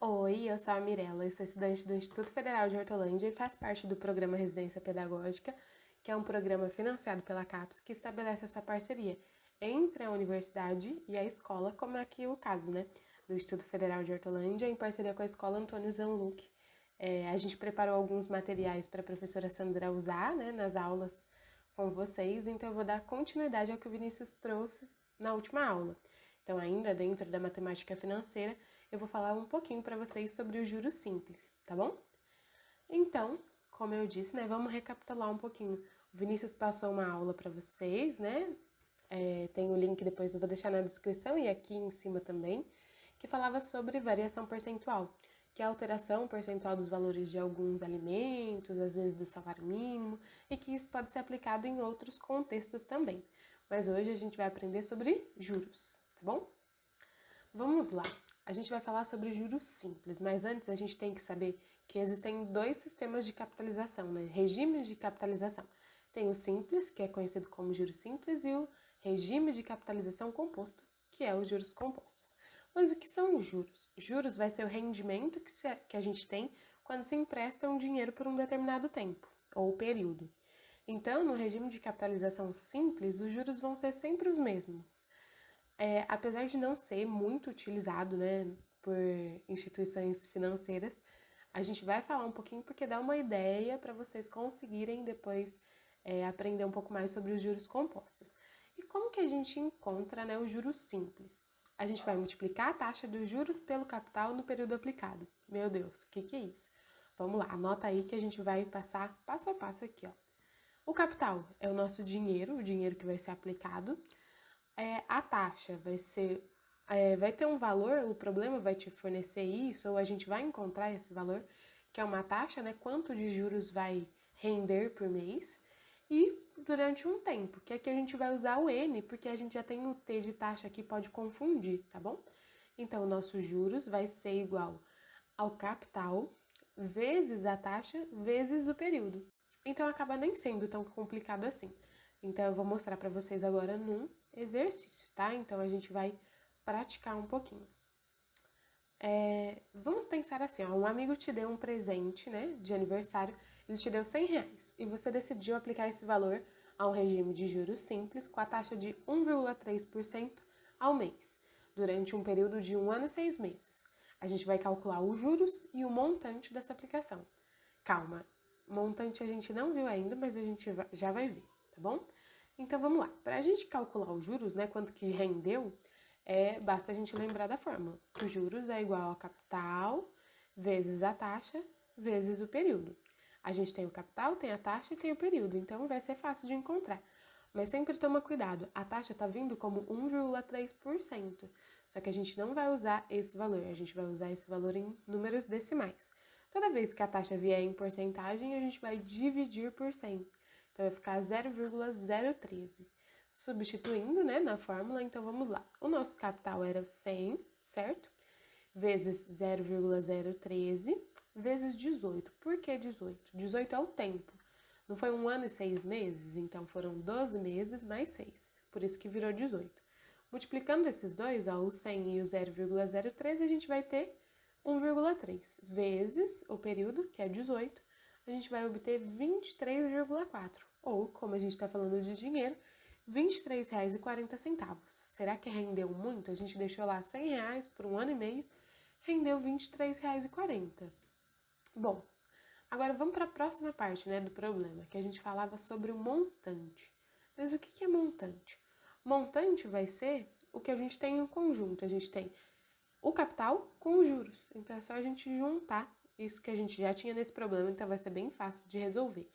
Oi, eu sou a Mirella, eu sou estudante do Instituto Federal de Hortolândia e faço parte do programa Residência Pedagógica, que é um programa financiado pela CAPES que estabelece essa parceria entre a universidade e a escola, como é aqui o caso, né, do Instituto Federal de Hortolândia, em parceria com a Escola Antônio Zanluc. A gente preparou alguns materiais para a professora Sandra usar, né, nas aulas com vocês, então eu vou dar continuidade ao que o Vinícius trouxe na última aula. Então, ainda dentro da matemática financeira, eu vou falar um pouquinho para vocês sobre os juros simples, tá bom? Então, como eu disse, né, vamos recapitular um pouquinho. O Vinícius passou uma aula para vocês, né? Tem o link, depois eu vou deixar na descrição e aqui em cima também, que falava sobre variação percentual, que é a alteração percentual dos valores de alguns alimentos, às vezes do salário mínimo, e que isso pode ser aplicado em outros contextos também. Mas hoje a gente vai aprender sobre juros, tá bom? Vamos lá. A gente vai falar sobre juros simples, mas antes a gente tem que saber que existem dois sistemas de capitalização, né? Regimes de capitalização. Tem o simples, que é conhecido como juros simples, e o regime de capitalização composto, que é os juros compostos. Mas o que são os juros? Juros vai ser o rendimento que a gente tem quando se empresta um dinheiro por um determinado tempo ou período. Então, no regime de capitalização simples, os juros vão ser sempre os mesmos. Apesar de não ser muito utilizado, né, por instituições financeiras, a gente vai falar um pouquinho porque dá uma ideia para vocês conseguirem depois aprender um pouco mais sobre os juros compostos. E como que a gente encontra, né, os juros simples? A gente vai multiplicar a taxa dos juros pelo capital no período aplicado. Meu Deus, o que é isso? Vamos lá, anota aí que a gente vai passar passo a passo aqui, ó. O capital é o nosso dinheiro, o dinheiro que vai ser aplicado. A taxa vai ter um valor, o problema vai te fornecer isso, ou a gente vai encontrar esse valor, que é uma taxa, né? Quanto de juros vai render por mês, e durante um tempo, que aqui a gente vai usar o N, porque a gente já tem o T de taxa aqui, pode confundir, tá bom? Então, o nosso juros vai ser igual ao capital vezes a taxa vezes o período. Então, acaba nem sendo tão complicado assim. Então, eu vou mostrar para vocês agora num exercício, tá? Então, a gente vai praticar um pouquinho. Vamos pensar assim, ó, um amigo te deu um presente, né, de aniversário, ele te deu R$ 100 e você decidiu aplicar esse valor a um regime de juros simples com a taxa de 1,3% ao mês, durante um período de 1 ano e 6 meses. A gente vai calcular os juros e o montante dessa aplicação. Calma, montante a gente não viu ainda, mas a gente já vai ver, tá bom? Então vamos lá. Para a gente calcular os juros, né, quanto que rendeu, basta a gente lembrar da fórmula. Os juros é igual a capital vezes a taxa vezes o período. A gente tem o capital, tem a taxa e tem o período, então vai ser fácil de encontrar. Mas sempre toma cuidado, a taxa está vindo como 1,3%. Só que a gente não vai usar esse valor, a gente vai usar esse valor em números decimais. Toda vez que a taxa vier em porcentagem, a gente vai dividir por 100. Então vai ficar 0,013. Substituindo, né, na fórmula, então vamos lá. O nosso capital era 100, certo? Vezes 0,013 vezes 18. Por que 18? 18 é o tempo. Não foi 1 ano e 6 meses? Então foram 12 meses mais 6. Por isso que virou 18. Multiplicando esses dois, ó, o 100 e o 0,013, a gente vai ter 1,3 vezes o período, que é 18, a gente vai obter 23,4. Ou, como a gente está falando de dinheiro, R$ 23,40. Será que rendeu muito? A gente deixou lá R$ 100 por 1 ano e meio, rendeu R$ 23,40. Bom, agora vamos para a próxima parte, né, do problema, que a gente falava sobre o montante. Mas o que é montante? Montante vai ser o que a gente tem em conjunto. A gente tem o capital com os juros. Então é só a gente juntar isso que a gente já tinha nesse problema, então vai ser bem fácil de resolver.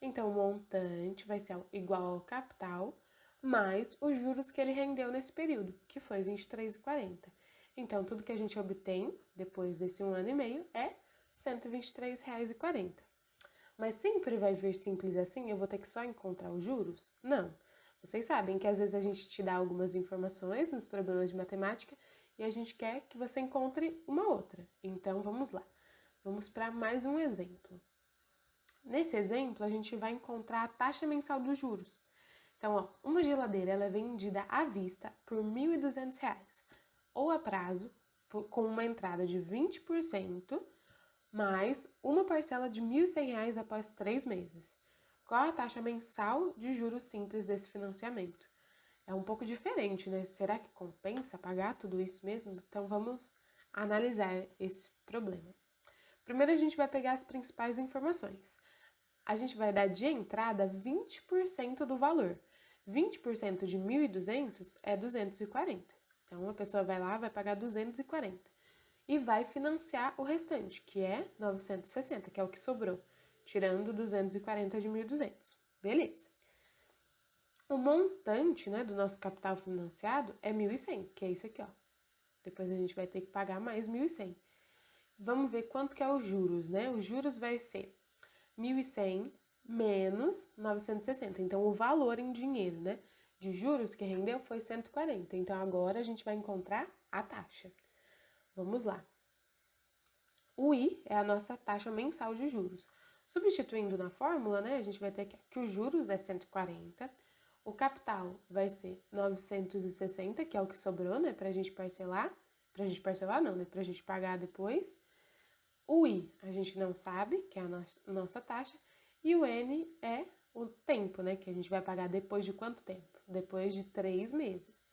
Então o montante vai ser igual ao capital mais os juros que ele rendeu nesse período, que foi R$ 23,40. Então tudo que a gente obtém depois desse 1 ano e meio é R$ 123,40. Mas sempre vai vir simples assim? Eu vou ter que só encontrar os juros? Não. Vocês sabem que às vezes a gente te dá algumas informações nos problemas de matemática e a gente quer que você encontre uma outra. Então vamos lá. Vamos para mais um exemplo. Nesse exemplo, a gente vai encontrar a taxa mensal dos juros. Então, ó, uma geladeira ela é vendida à vista por R$ 1.200, ou a prazo com uma entrada de 20%, mais uma parcela de R$ 1.100 após 3 meses. Qual a taxa mensal de juros simples desse financiamento? É um pouco diferente, né? Será que compensa pagar tudo isso mesmo? Então vamos analisar esse problema. Primeiro a gente vai pegar as principais informações. A gente vai dar de entrada 20% do valor. 20% de 1.200 é 240. Então a pessoa vai lá, vai pagar 240 e vai financiar o restante, que é 960, que é o que sobrou, tirando 240 de 1.200. Beleza. O montante, né, do nosso capital financiado é 1.100, que é isso aqui, ó. Depois a gente vai ter que pagar mais 1.100. Vamos ver quanto que é os juros, né? Os juros vai ser 1.100 menos 960. Então, o valor em dinheiro, né, de juros que rendeu foi 140. Então, agora a gente vai encontrar a taxa. Vamos lá. O I é a nossa taxa mensal de juros. Substituindo na fórmula, né, a gente vai ter que os juros é 140, o capital vai ser 960, que é o que sobrou, né, pra gente parcelar. Pra gente parcelar não, né, pra gente pagar depois. O I a gente não sabe, que é a nossa taxa. E o N é o tempo, né, que a gente vai pagar depois de quanto tempo? Depois de 3 meses.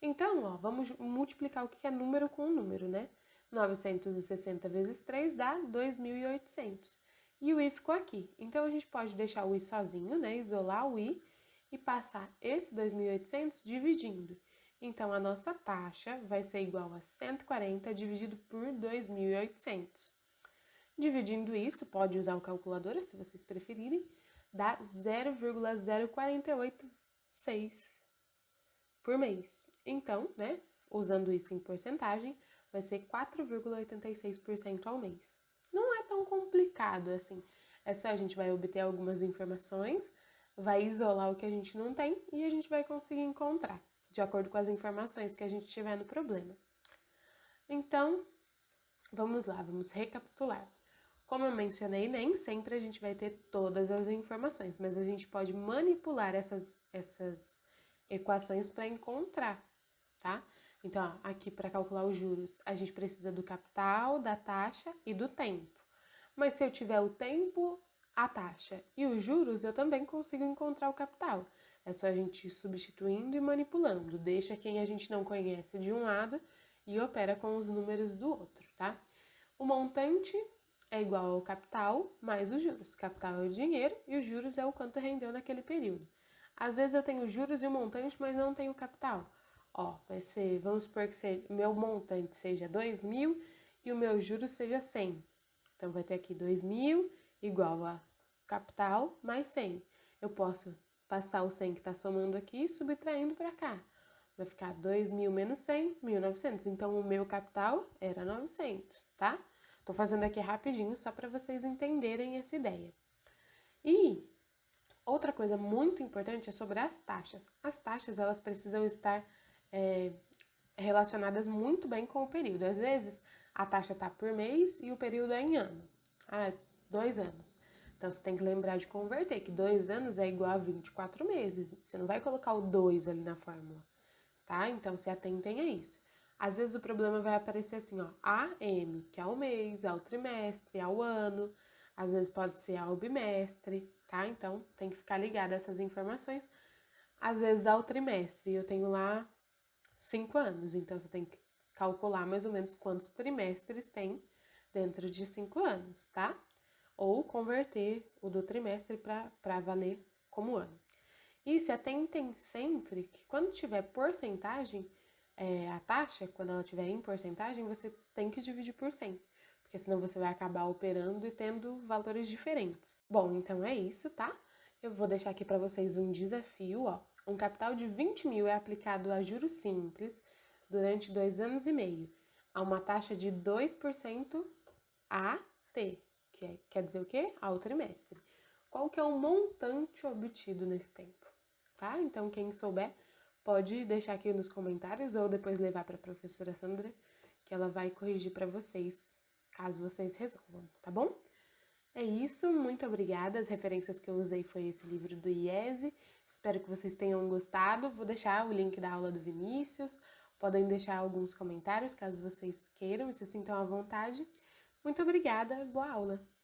Então, ó, vamos multiplicar o que é número com número, né? 960 vezes 3 dá 2.800. E o I ficou aqui. Então, a gente pode deixar o I sozinho, né? Isolar o I e passar esse 2.800 dividindo. Então, a nossa taxa vai ser igual a 140 dividido por 2.800. Dividindo isso, pode usar o calculadora se vocês preferirem, dá 0,0486 por mês. Então, né, usando isso em porcentagem, vai ser 4,86% ao mês. Não é tão complicado assim. É só a gente vai obter algumas informações, vai isolar o que a gente não tem e a gente vai conseguir encontrar, de acordo com as informações que a gente tiver no problema. Então, vamos lá, vamos recapitular. Como eu mencionei, nem sempre a gente vai ter todas as informações, mas a gente pode manipular essas equações para encontrar, tá? Então, ó, aqui para calcular os juros, a gente precisa do capital, da taxa e do tempo. Mas se eu tiver o tempo, a taxa e os juros, eu também consigo encontrar o capital. É só a gente ir substituindo e manipulando. Deixa quem a gente não conhece de um lado e opera com os números do outro, tá? O montante é igual ao capital mais os juros. Capital é o dinheiro e os juros é o quanto rendeu naquele período. Às vezes eu tenho juros e o montante, mas não tenho capital. Ó, vai ser, vamos supor que o meu montante seja 2.000 e o meu juros seja 100. Então, vai ter aqui 2.000 igual a capital mais 100. Eu posso passar o 100 que está somando aqui e subtraindo para cá. Vai ficar 2.000 menos 100, 1.900. Então, o meu capital era 900, tá? Tô fazendo aqui rapidinho só para vocês entenderem essa ideia. E outra coisa muito importante é sobre as taxas. As taxas, elas precisam estar relacionadas muito bem com o período. Às vezes, a taxa tá por mês e o período é em ano. 2 anos. Então, você tem que lembrar de converter, que 2 anos é igual a 24 meses. Você não vai colocar o 2 ali na fórmula, tá? Então, se atentem a isso. Às vezes o problema vai aparecer assim, ó, AM, que é o mês, ao trimestre, ao ano, às vezes pode ser ao bimestre, tá? Então, tem que ficar ligado a essas informações. Às vezes ao trimestre, eu tenho lá 5 anos, então você tem que calcular mais ou menos quantos trimestres tem dentro de 5 anos, tá? Ou converter o do trimestre para valer como ano. E se atentem sempre que quando tiver porcentagem, a taxa, quando ela estiver em porcentagem, você tem que dividir por 100, porque senão você vai acabar operando e tendo valores diferentes. Bom, então é isso, tá? Eu vou deixar aqui para vocês um desafio, ó. Um capital de 20.000 é aplicado a juros simples durante 2 anos e meio, a uma taxa de 2% AT, que quer dizer o quê? Ao trimestre. Qual que é o montante obtido nesse tempo, tá? Então, quem souber, pode deixar aqui nos comentários ou depois levar para a professora Sandra, que ela vai corrigir para vocês, caso vocês resolvam, tá bom? É isso, muito obrigada. As referências que eu usei foi esse livro do IESE. Espero que vocês tenham gostado. Vou deixar o link da aula do Vinícius, Podem deixar alguns comentários caso vocês queiram e se sintam à vontade. Muito obrigada, boa aula!